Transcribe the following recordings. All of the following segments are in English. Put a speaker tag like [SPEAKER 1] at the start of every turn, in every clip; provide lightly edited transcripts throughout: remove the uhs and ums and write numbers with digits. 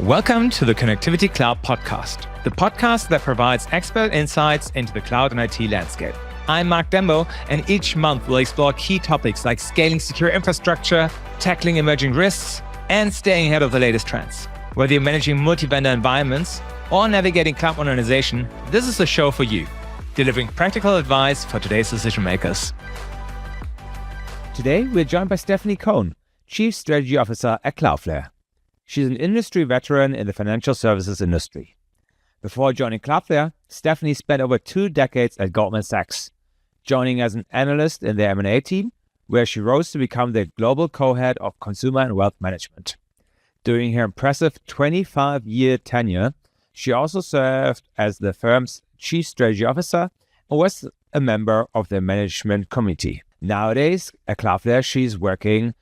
[SPEAKER 1] Welcome to the Connectivity Cloud Podcast, the podcast that provides expert insights into the cloud and IT landscape. I'm Mark Dembo, and each month we'll explore key topics like scaling secure infrastructure, tackling emerging risks, and staying ahead of the latest trends. Whether you're managing multi-vendor environments or navigating cloud modernization, this is the show for you, delivering practical advice for today's decision makers.
[SPEAKER 2] Today, we're joined by Stephanie Cohen, Chief Strategy Officer at Cloudflare. She's an industry veteran in the financial services industry. Before joining Cloudflare, Stephanie spent over 2 decades at Goldman Sachs, joining as an analyst in their M&A team, where she rose to become the global co-head of consumer and wealth management. During her impressive 25-year tenure, she also served as the firm's Chief Strategy Officer and was a member of their management committee. Nowadays, at Cloudflare, she's working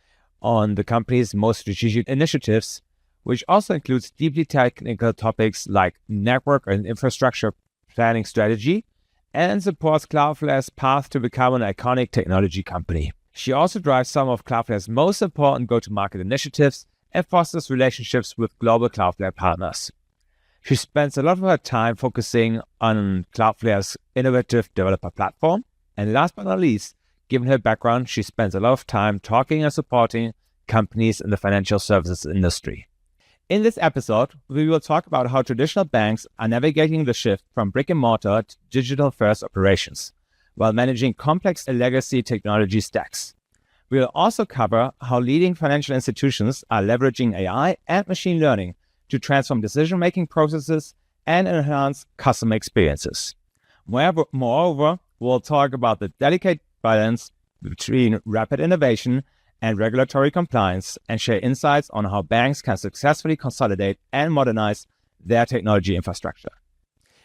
[SPEAKER 2] on the company's most strategic initiatives, which also includes deeply technical topics like network and infrastructure planning strategy, and supports Cloudflare's path to become an iconic technology company. She also drives some of Cloudflare's most important go-to-market initiatives and fosters relationships with global Cloudflare partners. She spends a lot of her time focusing on Cloudflare's innovative developer platform. And last but not least, given her background, she spends a lot of time talking and supporting companies in the financial services industry. In this episode, we will talk about how traditional banks are navigating the shift from brick and mortar to digital-first operations, while managing complex legacy technology stacks. We will also cover how leading financial institutions are leveraging AI and machine learning to transform decision-making processes and enhance customer experiences. Moreover, we'll talk about the delicate balance between rapid innovation and regulatory compliance, and share insights on how banks can successfully consolidate and modernize their technology infrastructure.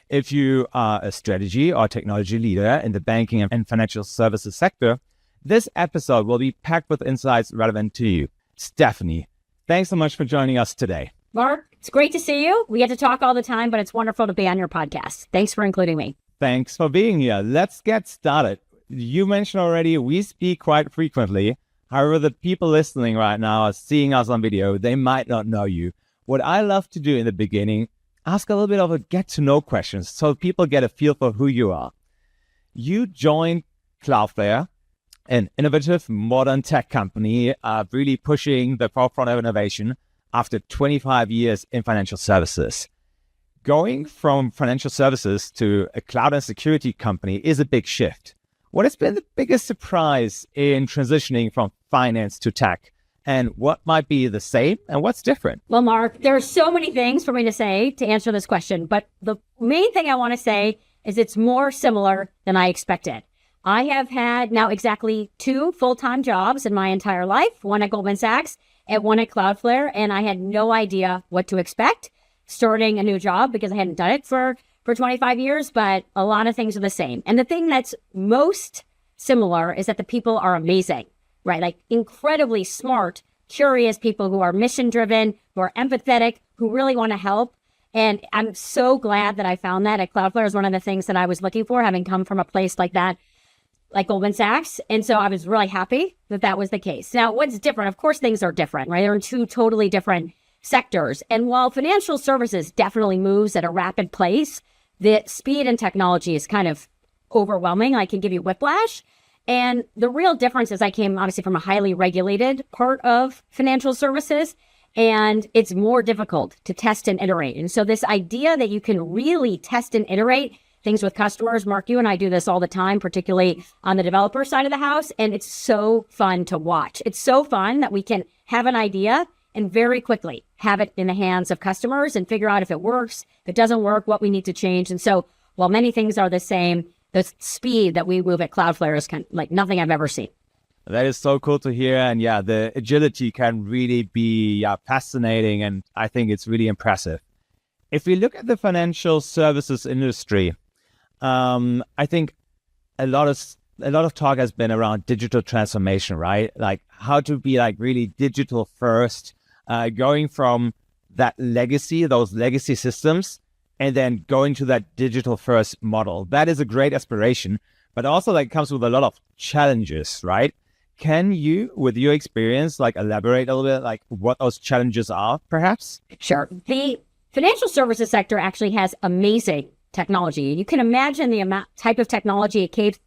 [SPEAKER 2] If you are a strategy or technology leader in the banking and financial services sector, this episode will be packed with insights relevant to you. Stephanie, thanks so much for joining us today.
[SPEAKER 3] Mark, it's great to see you. We get to talk all the time, but it's wonderful to be on your podcast. Thanks for including me.
[SPEAKER 2] Thanks for being here. Let's get started. You mentioned already we speak quite frequently. However, the people listening right now are seeing us on video. They might not know you. What I love to do in the beginning, ask a little bit of a get-to-know questions so people get a feel for who you are. You joined Cloudflare, an innovative modern tech company, really pushing the forefront of innovation after 25 years in financial services. Going from financial services to a cloud and security company is a big shift. What has been the biggest surprise in transitioning from finance to tech? And what might be the same and what's different?
[SPEAKER 3] Well, Mark, there are so many things for me to say to answer this question, but the main thing I want to say is it's more similar than I expected. I have had now exactly 2 full-time jobs in my entire life, one at Goldman Sachs and one at Cloudflare, and I had no idea what to expect starting a new job because I hadn't done it for 25 years, but a lot of things are the same. And the thing that's most similar is that the people are amazing, right? Like incredibly smart, curious people who are mission-driven, who are empathetic, who really want to help. And I'm so glad that I found that at Cloudflare. Is one of the things that I was looking for, having come from a place like that, like Goldman Sachs. And so I was really happy that that was the case. Now, what's different? Of course, things are different, right? They're in 2 totally different sectors. And while financial services definitely moves at a rapid pace, the speed and technology is kind of overwhelming. I can give you whiplash. And the real difference is I came obviously from a highly regulated part of financial services, and it's more difficult to test and iterate. And so this idea that you can really test and iterate things with customers, Mark, you and I do this all the time, particularly on the developer side of the house, and it's so fun to watch. It's so fun that we can have an idea and very quickly have it in the hands of customers and figure out if it works, if it doesn't work, what we need to change. And so while many things are the same, the speed that we move at Cloudflare is kind of like nothing I've ever seen.
[SPEAKER 2] That is so cool to hear. And yeah, the agility can really be fascinating. And I think it's really impressive. If we look at the financial services industry, I think a lot of talk has been around digital transformation, right? Like how to be like really digital first, going from that legacy, those legacy systems, and then going to that digital first model. That is a great aspiration, but also that comes with a lot of challenges, right? Can you, with your experience, like elaborate a little bit, like what those challenges are, perhaps?
[SPEAKER 3] Sure. The financial services sector actually has amazing technology. You can imagine the type of technology it takes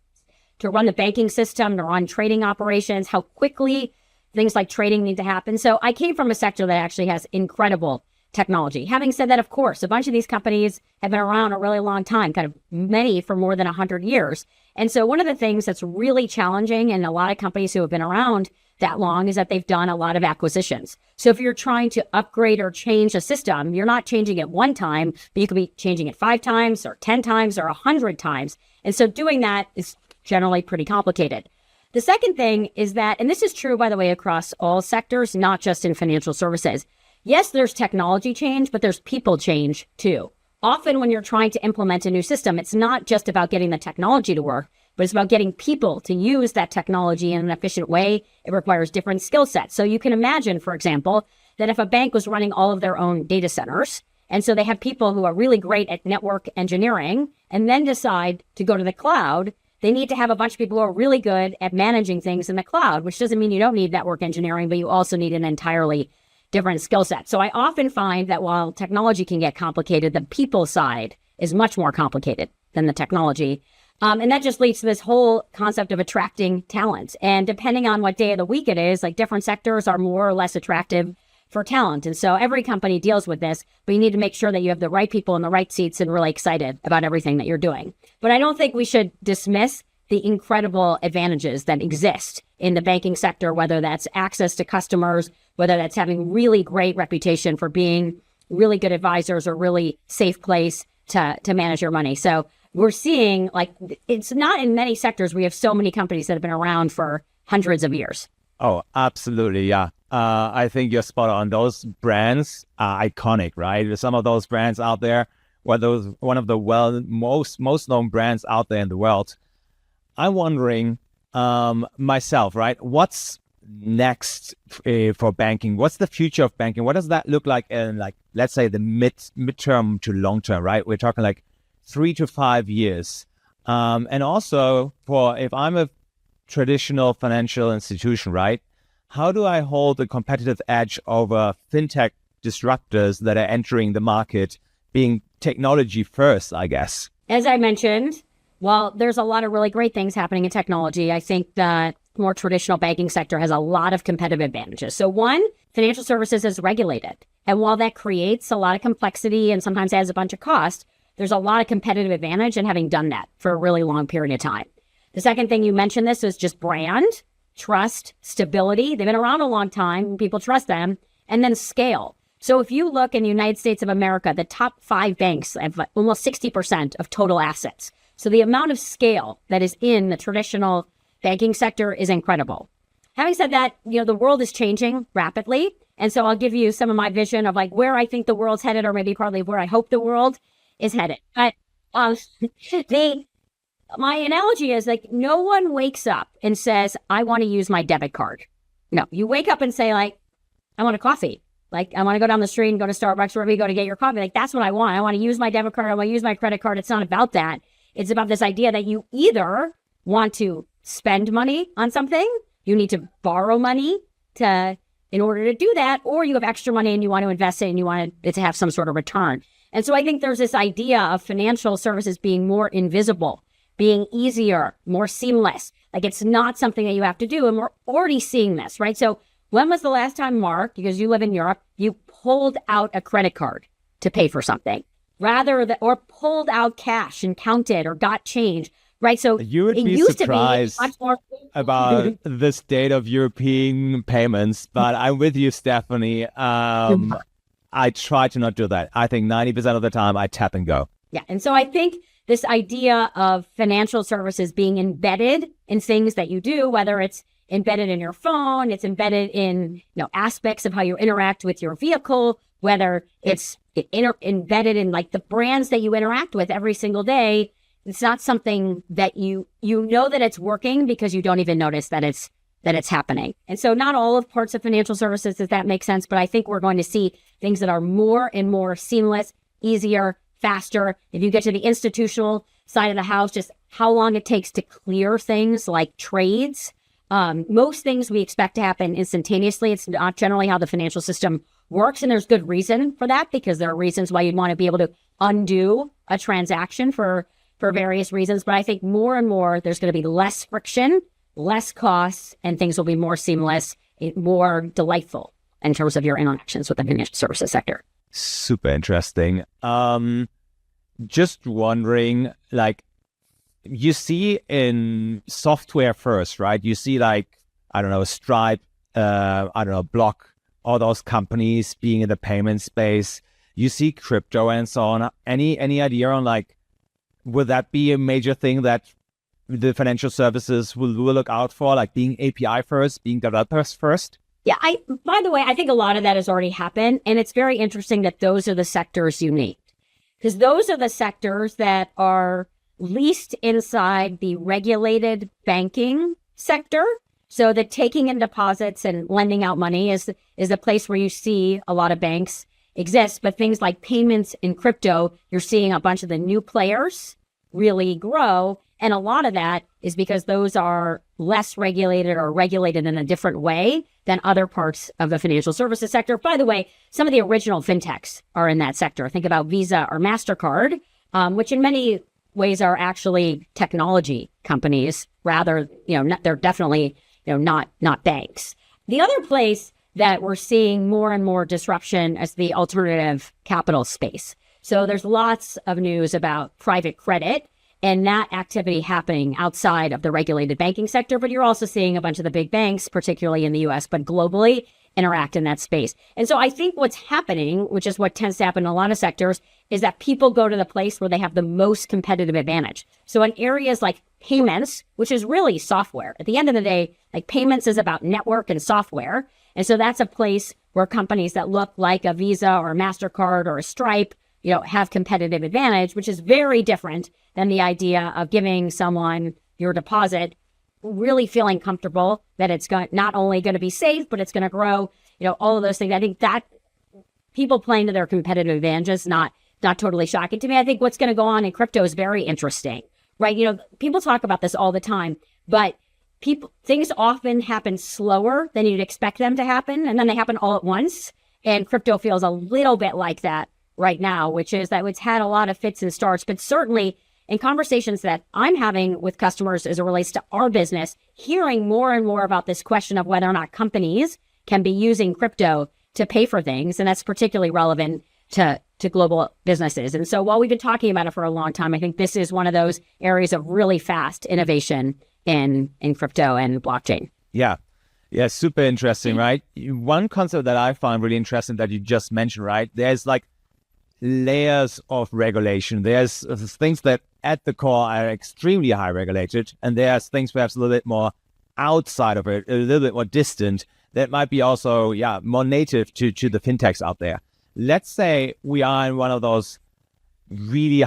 [SPEAKER 3] to run the banking system, to run trading operations, how quickly things like trading need to happen. So I came from a sector that actually has incredible technology. Having said that, of course, a bunch of these companies have been around a really long time, kind of many for more than 100 years. And so one of the things that's really challenging in a lot of companies who have been around that long is that they've done a lot of acquisitions. So if you're trying to upgrade or change a system, you're not changing it one time, but you could be changing it 5 times or 10 times or 100 times. And so doing that is generally pretty complicated. The second thing is that, and this is true, by the way, across all sectors, not just in financial services. Yes, there's technology change, but there's people change too. Often when you're trying to implement a new system, it's not just about getting the technology to work, but it's about getting people to use that technology in an efficient way. It requires different skill sets. So you can imagine, for example, that if a bank was running all of their own data centers, and so they have people who are really great at network engineering and then decide to go to the cloud, they need to have a bunch of people who are really good at managing things in the cloud, which doesn't mean you don't need network engineering, but you also need an entirely different skill set. So I often find that while technology can get complicated, the people side is much more complicated than the technology. And that just leads to this whole concept of attracting talent. And depending on what day of the week it is, like different sectors are more or less attractive for talent. And so every company deals with this, but you need to make sure that you have the right people in the right seats and really excited about everything that you're doing. But I don't think we should dismiss the incredible advantages that exist in the banking sector, whether that's access to customers, whether that's having really great reputation for being really good advisors or really safe place to manage your money. So we're seeing, like, it's not in many sectors we have so many companies that have been around for hundreds of years.
[SPEAKER 2] Oh, absolutely. Yeah. I think you're spot on. Those brands are iconic, right? There's some of those brands out there, one of the most known brands out there in the world. I'm wondering myself, right? What's next for banking? What's the future of banking? What does that look like in, like, let's say the midterm to long term, right? We're talking like 3 to 5 years. And also if I'm a traditional financial institution, right? How do I hold a competitive edge over fintech disruptors that are entering the market, being technology first, I guess?
[SPEAKER 3] As I mentioned, while there's a lot of really great things happening in technology, I think the more traditional banking sector has a lot of competitive advantages. So one, financial services is regulated. And while that creates a lot of complexity and sometimes adds a bunch of cost, there's a lot of competitive advantage in having done that for a really long period of time. The second thing you mentioned this is just brand, trust, stability. They've been around a long time. People trust them. And then scale. So if you look in the United States of America, the top 5 banks have almost 60% of total assets. So the amount of scale that is in the traditional banking sector is incredible. Having said that, the world is changing rapidly. And so I'll give you some of my vision of like where I think the world's headed, or maybe partly where I hope the world is headed. But my analogy is like no one wakes up and says, I want to use my debit card. No, you wake up and say like, I want a coffee. Like I want to go down the street and go to Starbucks, wherever you go to get your coffee. Like that's what I want. I want to use my debit card. I want to use my credit card. It's not about that. It's about this idea that you either want to spend money on something, you need to borrow money in order to do that, or you have extra money and you want to invest it and you want it to have some sort of return. And so I think there's this idea of financial services being more invisible, being easier, more seamless. Like it's not something that you have to do. And we're already seeing this, right? So when was the last time, Mark, because you live in Europe, you pulled out a credit card to pay for something or pulled out cash and counted or got change, right? So
[SPEAKER 2] you would be surprised about the state of European payments, but I'm with you, Stephanie. I try to not do that. I think 90% of the time I tap and go.
[SPEAKER 3] Yeah. And so I think this idea of financial services being embedded in things that you do, whether it's embedded in your phone, it's embedded in aspects of how you interact with your vehicle, whether it's embedded in like the brands that you interact with every single day. It's not something that you know that it's working because you don't even notice that it's happening. And so not all of parts of financial services, if that makes sense, but I think we're going to see things that are more and more seamless, easier, faster. If you get to the institutional side of the house, just how long it takes to clear things like trades, Most things we expect to happen instantaneously. It's not generally how the financial system works. And there's good reason for that, because there are reasons why you'd want to be able to undo a transaction for various reasons. But I think more and more, there's going to be less friction, less costs, and things will be more seamless, more delightful in terms of your interactions with the financial services sector.
[SPEAKER 2] Super interesting. Just wondering, like, you see in software first, right? You see Stripe, Block, all those companies being in the payment space. You see crypto and so on. Any idea on, like, would that be a major thing that the financial services will look out for, like being API first, being developers first?
[SPEAKER 3] Yeah, by the way, I think a lot of that has already happened. And it's very interesting that those are the sectors you need, because those are the sectors that are least inside the regulated banking sector. So the taking in deposits and lending out money is a place where you see a lot of banks exist. But things like payments and crypto, you're seeing a bunch of the new players really grow. And a lot of that is because those are less regulated or regulated in a different way than other parts of the financial services sector. By the way, some of the original fintechs are in that sector. Think about Visa or MasterCard, which in many ways are actually technology companies rather, they're definitely, not banks. The other place that we're seeing more and more disruption is the alternative capital space. So there's lots of news about private credit and that activity happening outside of the regulated banking sector. But you're also seeing a bunch of the big banks, particularly in the US, but globally, interact in that space. And so I think what's happening, which is what tends to happen in a lot of sectors, is that people go to the place where they have the most competitive advantage. So in areas like payments, which is really software, at the end of the day, like payments is about network and software. And so that's a place where companies that look like a Visa or a MasterCard or a Stripe, have competitive advantage, which is very different than the idea of giving someone your deposit, really feeling comfortable that it's not only going to be safe, but it's going to grow, all of those things. I think that people playing to their competitive advantage is not totally shocking to me. I think what's going to go on in crypto is very interesting, right? People talk about this all the time, but things often happen slower than you'd expect them to happen. And then they happen all at once. And crypto feels a little bit like that right now, which is that it's had a lot of fits and starts, but certainly in conversations that I'm having with customers as it relates to our business, hearing more and more about this question of whether or not companies can be using crypto to pay for things. And that's particularly relevant to global businesses. And so while we've been talking about it for a long time, I think this is one of those areas of really fast innovation in crypto and blockchain.
[SPEAKER 2] Yeah. Yeah, super interesting, right? One concept that I find really interesting that you just mentioned, right? There's like layers of regulation. There's things that at the core are extremely high regulated, and there's things perhaps a little bit more outside of it, a little bit more distant, that might be also, more native to the fintechs out there. Let's say we are in one of those really,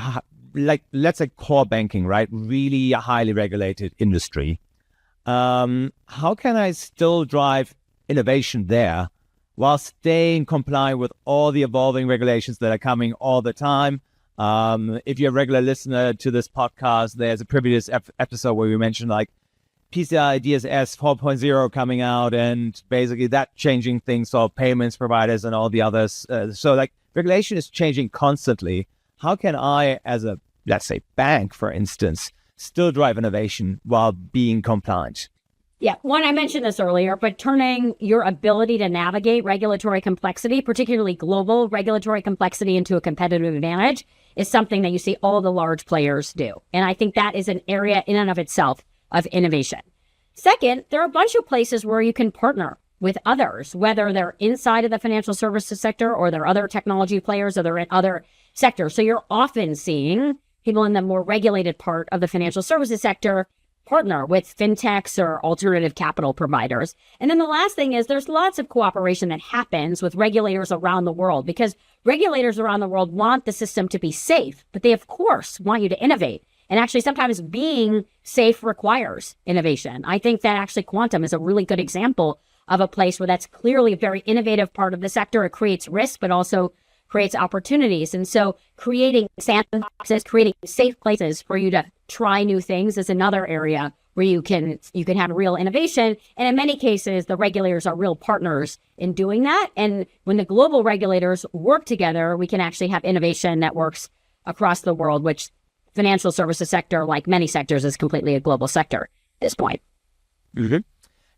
[SPEAKER 2] let's say core banking, right? Really highly regulated industry. How can I still drive innovation there while staying compliant with all the evolving regulations that are coming all the time? If you're a regular listener to this podcast, there's a previous episode where we mentioned like PCI DSS 4.0 coming out and basically that changing things for payments providers and all the others. So like regulation is changing constantly. How can I, as a, let's say, bank, for instance, still drive innovation while being compliant?
[SPEAKER 3] Yeah, one, I mentioned this earlier, but turning your ability to navigate regulatory complexity, particularly global regulatory complexity, into a competitive advantage is something that you see all the large players do. And I think that is an area in and of itself of innovation. Second, there are a bunch of places where you can partner with others, whether they're inside of the financial services sector or they're other technology players or they're in other sectors. So you're often seeing people in the more regulated part of the financial services sector partner with fintechs or alternative capital providers. And then the last thing is there's lots of cooperation that happens with regulators around the world, because regulators around the world want the system to be safe, but they of course want you to innovate. And actually sometimes being safe requires innovation. I think that actually quantum is a really good example of a place where that's clearly a very innovative part of the sector. It creates risk, but also creates opportunities. And so creating sandboxes, creating safe places for you to try new things is another area where you can have real innovation. And in many cases, the regulators are real partners in doing that. And when the global regulators work together, we can actually have innovation that works across the world, which financial services sector, like many sectors, is completely a global sector at this point.
[SPEAKER 2] Mm-hmm.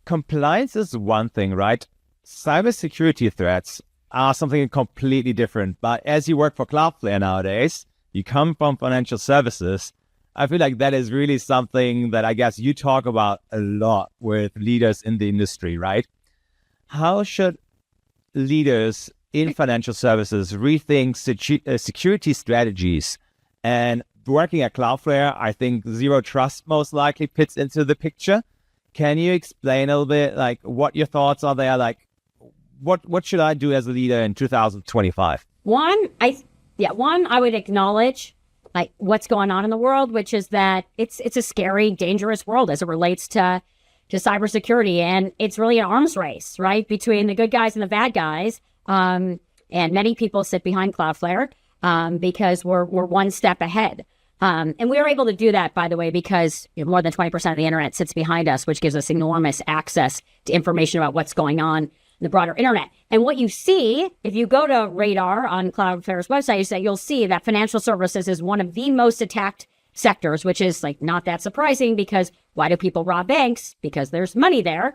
[SPEAKER 2] Compliance is one thing, right? Cybersecurity threats are something completely different. But as you work for Cloudflare nowadays, you come from financial services. I feel like that is really something that I guess you talk about a lot with leaders in the industry, right? How should leaders in financial services rethink security strategies? And working at Cloudflare, I think Zero Trust most likely fits into the picture. Can you explain a little bit like what your thoughts are there? Like what should I do as a leader in 2025?
[SPEAKER 3] One, I would acknowledge like what's going on in the world, which is that it's a scary, dangerous world as it relates to cybersecurity. And it's really an arms race, right? Between the good guys and the bad guys. And many people sit behind Cloudflare because we're one step ahead. And we are able to do that, by the way, because more than 20% of the internet sits behind us, which gives us enormous access to information about what's going on in the broader internet. And what you see, if you go to Radar on Cloudflare's website, you'll see that financial services is one of the most attacked sectors, which is like not that surprising because why do people rob banks? Because there's money there.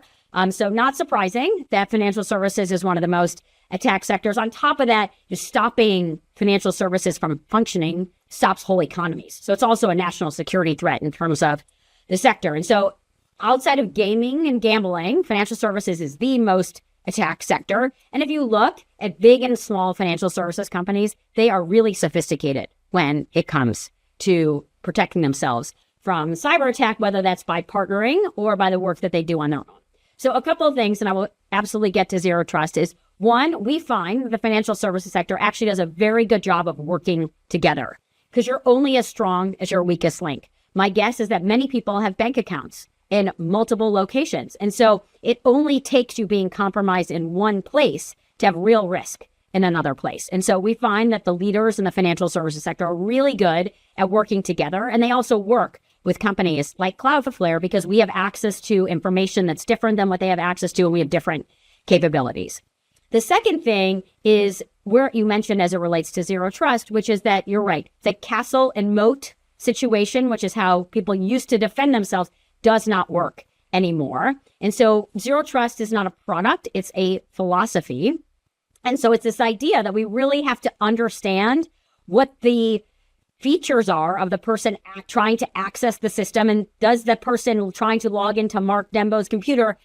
[SPEAKER 3] So not surprising that financial services is one of the most attacked sectors. On top of that, just stopping financial services from functioning stops whole economies. So it's also a national security threat in terms of the sector. And so outside of gaming and gambling, financial services is the most attacked sector. And if you look at big and small financial services companies, they are really sophisticated when it comes to protecting themselves from cyber attack, whether that's by partnering or by the work that they do on their own. So a couple of things, and I will absolutely get to Zero Trust, is one, we find the financial services sector actually does a very good job of working together because you're only as strong as your weakest link. My guess is that many people have bank accounts in multiple locations. And so it only takes you being compromised in one place to have real risk in another place. And so we find that the leaders in the financial services sector are really good at working together. And they also work with companies like Cloudflare because we have access to information that's different than what they have access to, and we have different capabilities. The second thing is where you mentioned as it relates to Zero Trust, which is that you're right. The castle and moat situation, which is how people used to defend themselves, does not work anymore. And so Zero Trust is not a product, it's a philosophy. And so it's this idea that we really have to understand what the features are of the person trying to access the system. And does the person trying to log into Mark Dembo's computer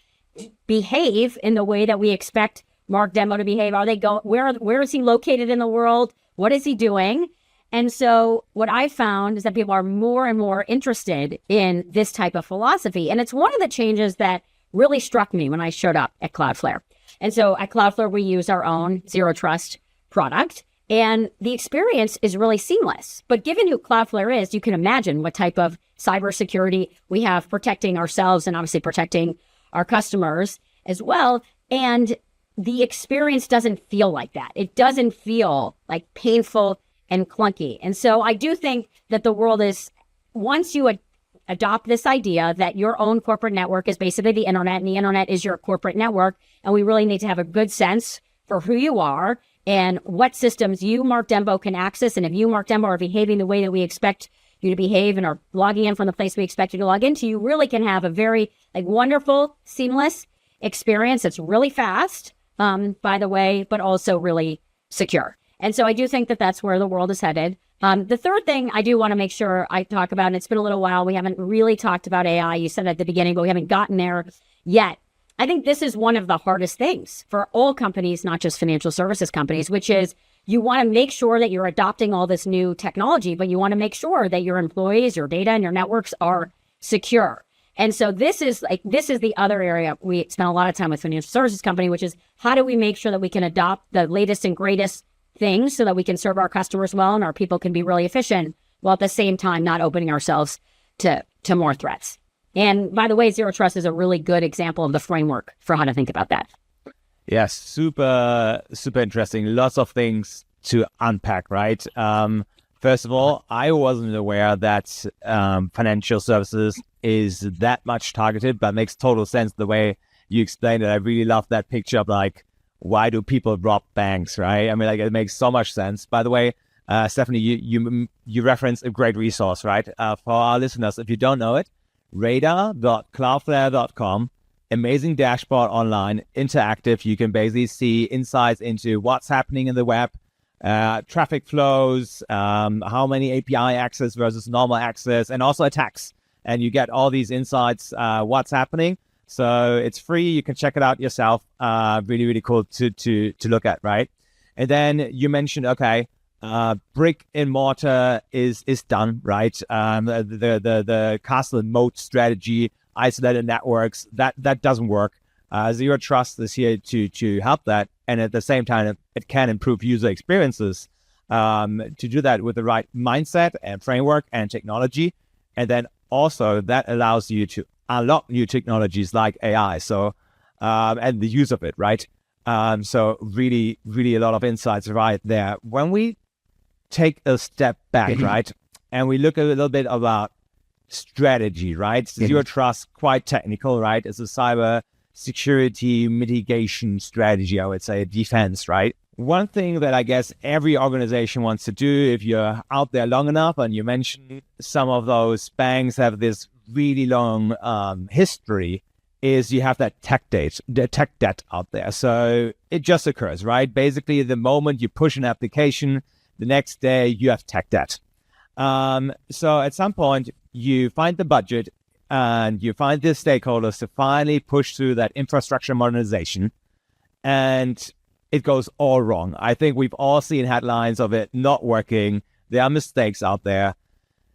[SPEAKER 3] behave in the way that we expect Mark Dembo to behave? Are they where is he located in the world? What is he doing? And so what I found is that people are more and more interested in this type of philosophy. And it's one of the changes that really struck me when I showed up at Cloudflare. And so at Cloudflare, we use our own Zero Trust product, and the experience is really seamless. But given who Cloudflare is, you can imagine what type of cybersecurity we have protecting ourselves and obviously protecting our customers as well. And the experience doesn't feel like that. It doesn't feel like painful and clunky. And so I do think that the world is, once you adopt this idea that your own corporate network is basically the internet and the internet is your corporate network, and we really need to have a good sense for who you are and what systems you, Mark Dembo, can access. And if you, Mark Dembo, are behaving the way that we expect you to behave and are logging in from the place we expect you to log into, you really can have a very wonderful, seamless experience. It's really fast, by the way, but also really secure. And so I do think that that's where the world is headed. The third thing I do want to make sure I talk about, and it's been a little while, we haven't really talked about AI. You said at the beginning, but we haven't gotten there yet. I think this is one of the hardest things for all companies, not just financial services companies, which is you want to make sure that you're adopting all this new technology, but you want to make sure that your employees, your data, and your networks are secure. And so this is the other area we spend a lot of time with financial services company, which is how do we make sure that we can adopt the latest and greatest things so that we can serve our customers well and our people can be really efficient, while at the same time not opening ourselves to more threats. And by the way, Zero Trust is a really good example of the framework for how to think about that.
[SPEAKER 2] Yes, super interesting. Lots of things to unpack, right? First of all, I wasn't aware that financial services is that much targeted, but makes total sense the way you explained it. I really love that picture of like, why do people rob banks, right? I mean, like, it makes so much sense. By the way, Stephanie, you referenced a great resource, right? For our listeners, if you don't know it, radar.cloudflare.com, amazing dashboard online, interactive. You can basically see insights into what's happening in the web, traffic flows, how many API access versus normal access, and also attacks. And you get all these insights, what's happening. So it's free. You can check it out yourself. Really, really cool to look at, right? And then you mentioned, okay, brick and mortar is done, right? The castle and moat strategy, isolated networks, that doesn't work. Zero Trust is here to help that, and at the same time, it can improve user experiences. To do that with the right mindset and framework and technology, and then also that allows you to unlock new technologies like AI. So and the use of it, right? So really, really a lot of insights right there. When we take a step back, right, and we look a little bit about strategy, right? Zero Trust, quite technical, right? It's a cyber security mitigation strategy, I would say, defense, right? One thing that I guess every organization wants to do, if you're out there long enough, and you mentioned some of those banks have this really long history, is you have that tech debt out there. So it just occurs, right? Basically, the moment you push an application, the next day you have tech debt. So at some point, you find the budget and you find the stakeholders to finally push through that infrastructure modernization, and it goes all wrong. I think we've all seen headlines of it not working. There are mistakes out there.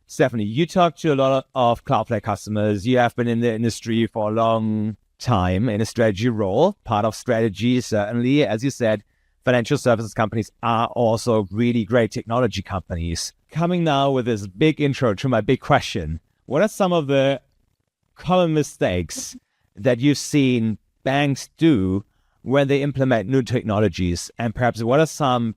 [SPEAKER 2] Stephanie, you talk to a lot of Cloudflare customers. You have been in the industry for a long time in a strategy role, part of strategy, certainly. As you said, financial services companies are also really great technology companies. Coming now with this big intro to my big question, what are some of the common mistakes that you've seen banks do when they implement new technologies? And perhaps what are some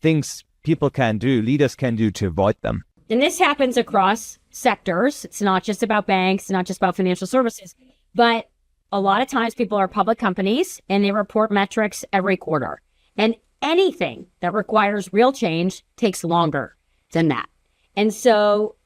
[SPEAKER 2] things people can do, leaders can do to avoid them?
[SPEAKER 3] And this happens across sectors. It's not just about banks, it's not just about financial services, but a lot of times people are public companies and they report metrics every quarter. And anything that requires real change takes longer than that. And so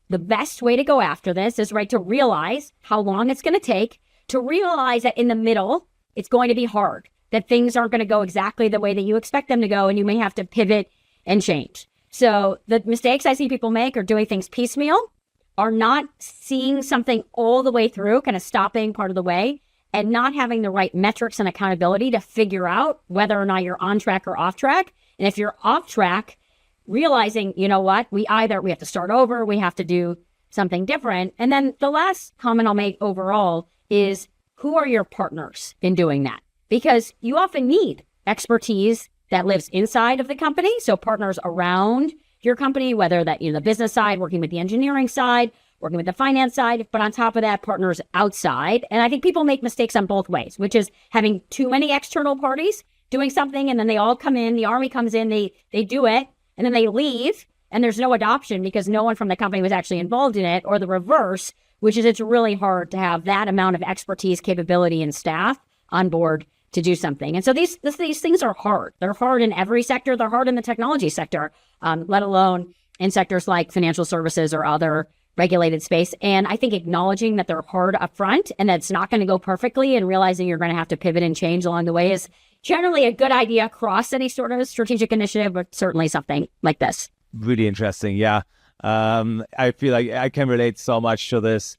[SPEAKER 3] the best way to go after this is, right, to realize how long it's going to take, to realize that in the middle, it's going to be hard, that things aren't going to go exactly the way that you expect them to go, and you may have to pivot and change. So the mistakes I see people make are doing things piecemeal, are not seeing something all the way through, kind of stopping part of the way, and not having the right metrics and accountability to figure out whether or not you're on track or off track. And if you're off track, realizing, you know what, we have to start over, we have to do something different. And then the last comment I'll make overall is, who are your partners in doing that? Because you often need expertise that lives inside of the company. So partners around your company, whether that, the business side, working with the engineering side, working with the finance side, but on top of that, partners outside. And I think people make mistakes on both ways, which is having too many external parties doing something, and then they all come in, the army comes in, they do it, and then they leave, and there's no adoption because no one from the company was actually involved in it, or the reverse, which is it's really hard to have that amount of expertise, capability, and staff on board to do something. And so these things are hard. They're hard in every sector. They're hard in the technology sector, let alone in sectors like financial services or other regulated space. And I think acknowledging that they're hard up front and that it's not going to go perfectly, and realizing you're going to have to pivot and change along the way is generally a good idea across any sort of strategic initiative, but certainly something like this.
[SPEAKER 2] Really interesting. Yeah. I feel like I can relate so much to this.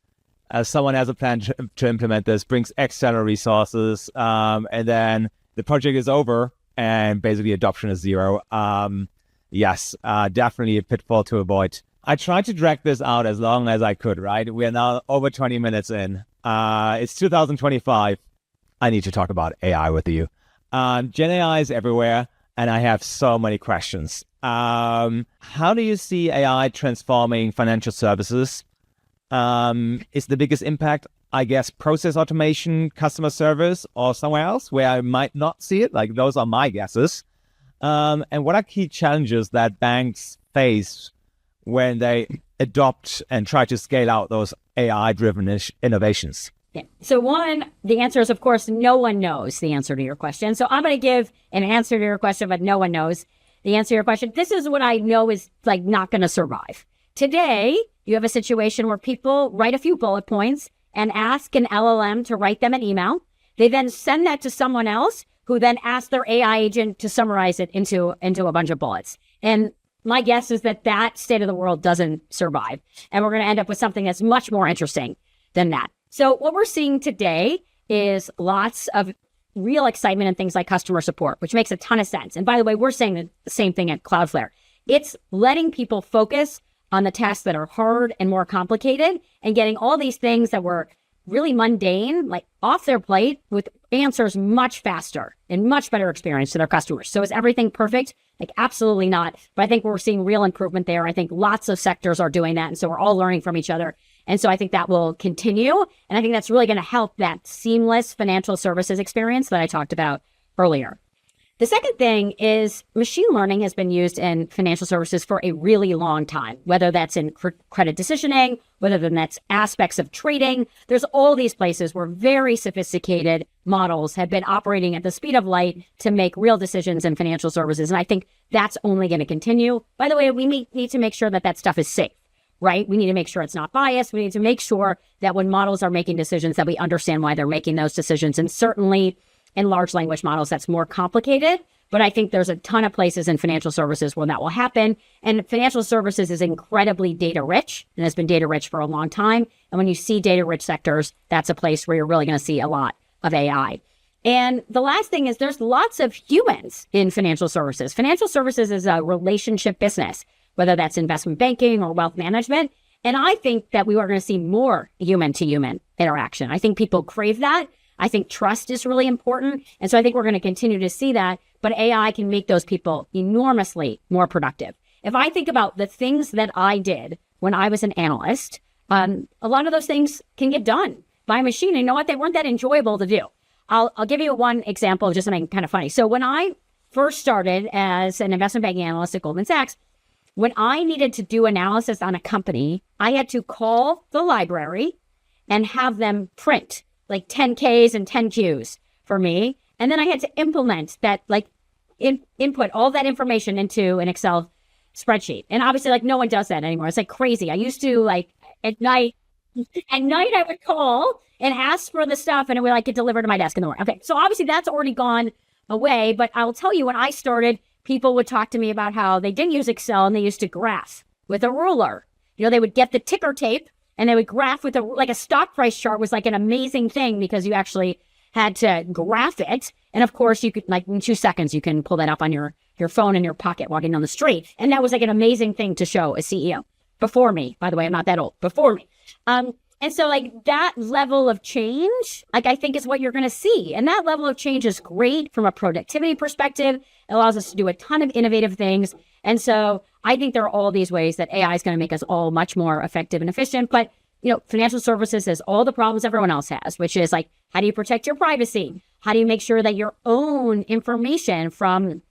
[SPEAKER 2] As someone has a plan to implement this, brings external resources, and then the project is over and basically adoption is zero. Yes, definitely a pitfall to avoid. I tried to drag this out as long as I could, right? We are now over 20 minutes in. It's 2025. I need to talk about AI with you. Gen AI is everywhere, and I have so many questions. How do you see AI transforming financial services? Is the biggest impact, I guess, process automation, customer service, or somewhere else where I might not see it? Like, those are my guesses. And what are key challenges that banks face when they adopt and try to scale out those AI-driven innovations?
[SPEAKER 3] Yeah. So one, the answer is, of course, no one knows the answer to your question. So I'm going to give an answer to your question, but no one knows the answer to your question. This is what I know is like not going to survive. Today, you have a situation where people write a few bullet points and ask an LLM to write them an email. They then send that to someone else who then asks their AI agent to summarize it into a bunch of bullets. And my guess is that that state of the world doesn't survive. And we're going to end up with something that's much more interesting than that. So what we're seeing today is lots of real excitement in things like customer support, which makes a ton of sense. And by the way, we're saying the same thing at Cloudflare. It's letting people focus on the tasks that are hard and more complicated and getting all these things that were really mundane, like off their plate with answers much faster and much better experience to their customers. So is everything perfect? Like absolutely not. But I think we're seeing real improvement there. I think lots of sectors are doing that. And so we're all learning from each other. And so I think that will continue. And I think that's really going to help that seamless financial services experience that I talked about earlier. The second thing is machine learning has been used in financial services for a really long time, whether that's in credit decisioning, whether that's aspects of trading. There's all these places where very sophisticated models have been operating at the speed of light to make real decisions in financial services. And I think that's only going to continue. By the way, we need to make sure that that stuff is safe, right? We need to make sure it's not biased. We need to make sure that when models are making decisions that we understand why they're making those decisions. And certainly in large language models, that's more complicated. But I think there's a ton of places in financial services where that will happen. And financial services is incredibly data rich and has been data rich for a long time. And when you see data rich sectors, that's a place where you're really going to see a lot of AI. And the last thing is there's lots of humans in financial services. Financial services is a relationship business, whether that's investment banking or wealth management. And I think that we are going to see more human to human interaction. I think people crave that. I think trust is really important. And so I think we're going to continue to see that, but AI can make those people enormously more productive. If I think about the things that I did when I was an analyst, a lot of those things can get done by a machine. And you know what? They weren't that enjoyable to do. I'll give you one example of just something kind of funny. So when I first started as an investment banking analyst at Goldman Sachs, when I needed to do analysis on a company, I had to call the library and have them print like 10Ks and 10Qs for me. And then I had to implement that, like input all that information into an Excel spreadsheet. And obviously like no one does that anymore. It's like crazy. I used to like at night I would call and ask for the stuff and it would like get delivered to my desk in the morning. Okay. So obviously that's already gone away, but I'll tell you when I started, people would talk to me about how they didn't use Excel and they used to graph with a ruler. You know, they would get the ticker tape and they would graph with a stock price chart was like an amazing thing because you actually had to graph it. And of course you could like in 2 seconds, you can pull that up on your phone in your pocket walking down the street. And that was like an amazing thing to show a CEO before me. By the way, I'm not that old, before me. And so like that level of change, like I think is what you're going to see. And that level of change is great from a productivity perspective. It allows us to do a ton of innovative things. And so I think there are all these ways that AI is going to make us all much more effective and efficient. But, you know, financial services has all the problems everyone else has, which is like, how do you protect your privacy? How do you make sure that your own information from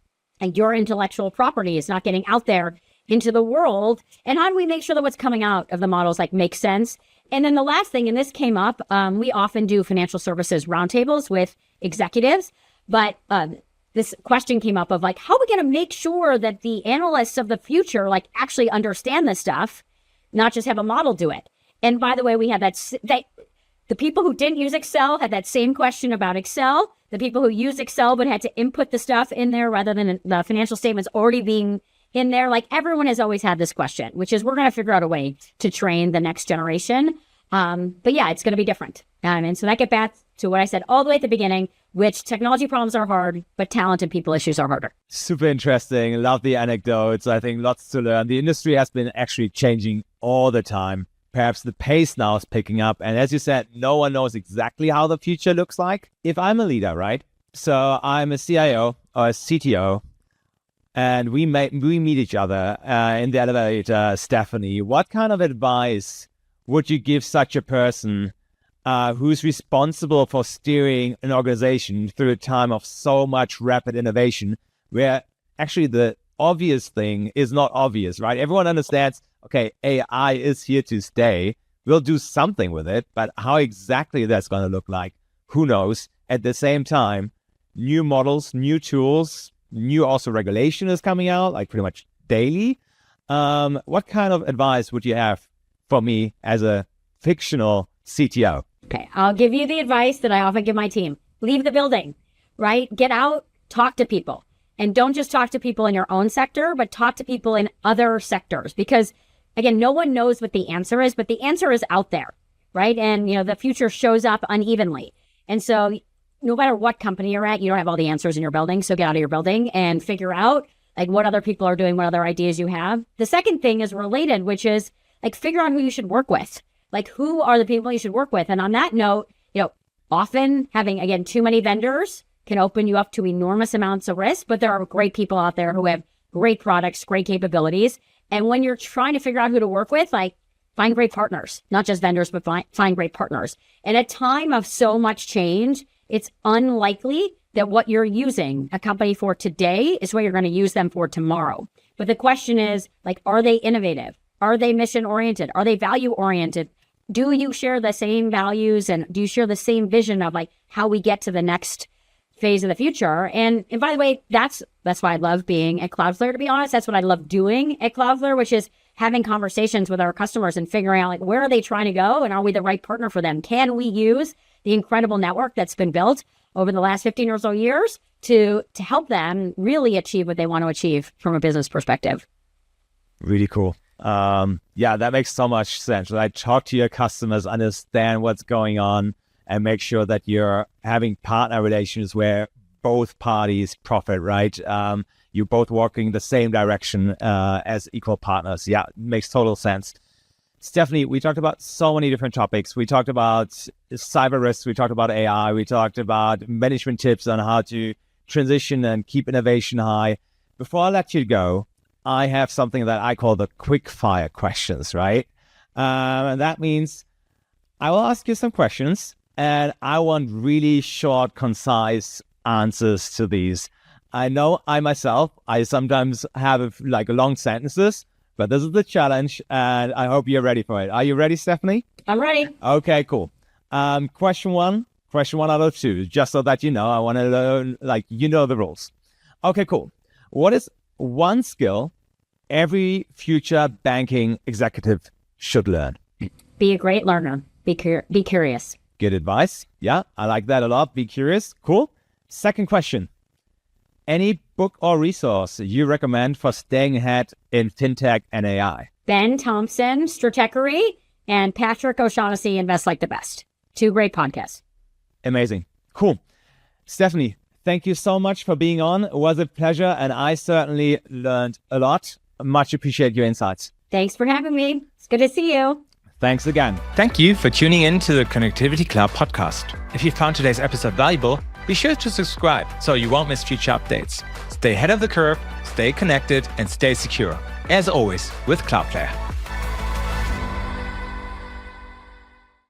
[SPEAKER 3] like, your intellectual property is not getting out there into the world? And how do we make sure that what's coming out of the models like makes sense? And then the last thing, and this came up, we often do financial services roundtables with executives, but this question came up of like, how are we going to make sure that the analysts of the future like actually understand this stuff, not just have a model do it? And by the way, we had the people who didn't use Excel had that same question about Excel. The people who used Excel but had to input the stuff in there rather than the financial statements already being in there. Like everyone has always had this question, which is we're going to figure out a way to train the next generation. But yeah, it's going to be different. And so that gets back to what I said all the way at the beginning, which technology problems are hard, but talent and people issues are harder.
[SPEAKER 2] Super interesting. Love the anecdotes. I think lots to learn. The industry has been actually changing all the time. Perhaps the pace now is picking up. And as you said, no one knows exactly how the future looks like. If I'm a leader, right? So I'm a CIO or a CTO, and we meet each other in the elevator. Stephanie, what kind of advice would you give such a person who's responsible for steering an organization through a time of so much rapid innovation, where actually the obvious thing is not obvious, right? Everyone understands, okay, AI is here to stay, we'll do something with it, but how exactly that's going to look like, who knows? At the same time, new models, new tools, new also regulation is coming out, like pretty much daily. What kind of advice would you have for me as a fictional CTO?
[SPEAKER 3] Okay, I'll give you the advice that I often give my team. Leave the building, right? Get out, talk to people. And don't just talk to people in your own sector, but talk to people in other sectors. Because again, no one knows what the answer is, but the answer is out there, right? And the future shows up unevenly. And so no matter what company you're at, you don't have all the answers in your building. So get out of your building and figure out like what other people are doing, what other ideas you have. The second thing is related, which is like figure out who you should work with. Like who are the people you should work with? And on that note, often having, again, too many vendors can open you up to enormous amounts of risk, but there are great people out there who have great products, great capabilities. And when you're trying to figure out who to work with, like find great partners, not just vendors, but find great partners. In a time of so much change, it's unlikely that what you're using a company for today is what you're going to use them for tomorrow. But the question is, like, are they innovative? Are they mission oriented? Are they value oriented? Do you share the same values and do you share the same vision of like how we get to the next phase of the future? And by the way, that's why I love being at Cloudflare, to be honest. That's what I love doing at Cloudflare, which is having conversations with our customers and figuring out like where are they trying to go and are we the right partner for them? Can we use the incredible network that's been built over the last 15 or so years to help them really achieve what they want to achieve from a business perspective?
[SPEAKER 2] Really cool. Yeah, that makes so much sense. Like, talk to your customers, understand what's going on, and make sure that you're having partner relations where both parties profit, right? You're both walking the same direction as equal partners. Yeah, it makes total sense. Stephanie, we talked about so many different topics. We talked about cyber risks. We talked about AI. We talked about management tips on how to transition and keep innovation high. Before I let you go, I have something that I call the quick fire questions, right? And that means I will ask you some questions and I want really short, concise answers to these. I know I sometimes have like long sentences, but this is the challenge and I hope you're ready for it. Are you ready, Stephanie?
[SPEAKER 3] I'm ready.
[SPEAKER 2] Okay, cool. Question one out of two, just so that you know, I want to learn, like, the rules. Okay, cool. What is one skill every future banking executive should learn?
[SPEAKER 3] Be a great learner. Be curious.
[SPEAKER 2] Good advice. Yeah, I like that a lot. Be curious. Cool. Second question. Any book or resource you recommend for staying ahead in fintech and AI?
[SPEAKER 3] Ben Thompson, Stratechery, and Patrick O'Shaughnessy, Invest Like the Best. 2 great podcasts.
[SPEAKER 2] Amazing. Cool. Stephanie, thank you so much for being on. It was a pleasure, and I certainly learned a lot. Much appreciate your insights.
[SPEAKER 3] Thanks for having me. It's good to see you.
[SPEAKER 2] Thanks again.
[SPEAKER 1] Thank you for tuning in to the Connectivity Cloud podcast. If you found today's episode valuable, be sure to subscribe so you won't miss future updates. Stay ahead of the curve, stay connected, and stay secure. As always, with Cloudflare.